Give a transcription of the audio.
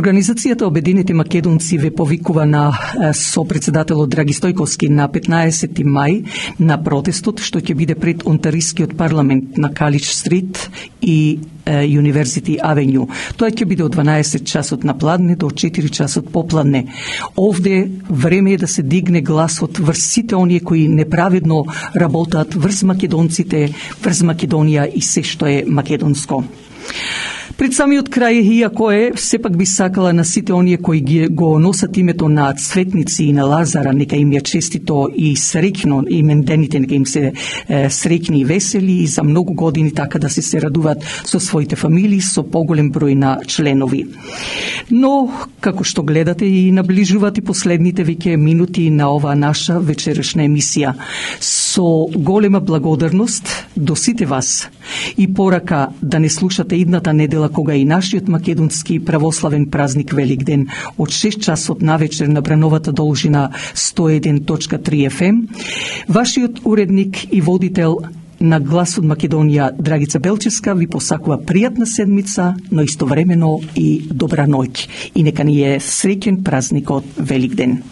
Организацијата Обединети македонци ве повикува на сопредседателот Драги Стојковски на 15 мај на протестот што ќе биде пред Онтарискиот парламент на Калич Стрит и University Avenue. Тоа ќе биде од 12 часот на пладне до 4 часот попладне. Овде време е да се дигне гласот врз сите оние кои неправедно работат врз македонците, врз Македонија и се што е македонско. Пред самиот крај, иако сепак би сакала на сите оние кои го носат името на Цветници и на Лазара, нека им ја честито и среќно, имендените нека им се среќни и весели и за многу години така да се радуваат со своите фамилии, со поголем број на членови. Но, како што гледате и наближуваат и последните веќе минути на оваа наша вечерашна емисија, со голема благодарност до сите вас и порака да не слушате идната недела кога и нашиот македонски православен празник Великден од 6 часот навечер на брановата должина 101.3 FM, вашиот уредник и водител на Глас од Македонија Драгица Белчевска ви посакува пријатна седмица, но истовремено и добра ноќ. И нека ни е среќен празникот Великден.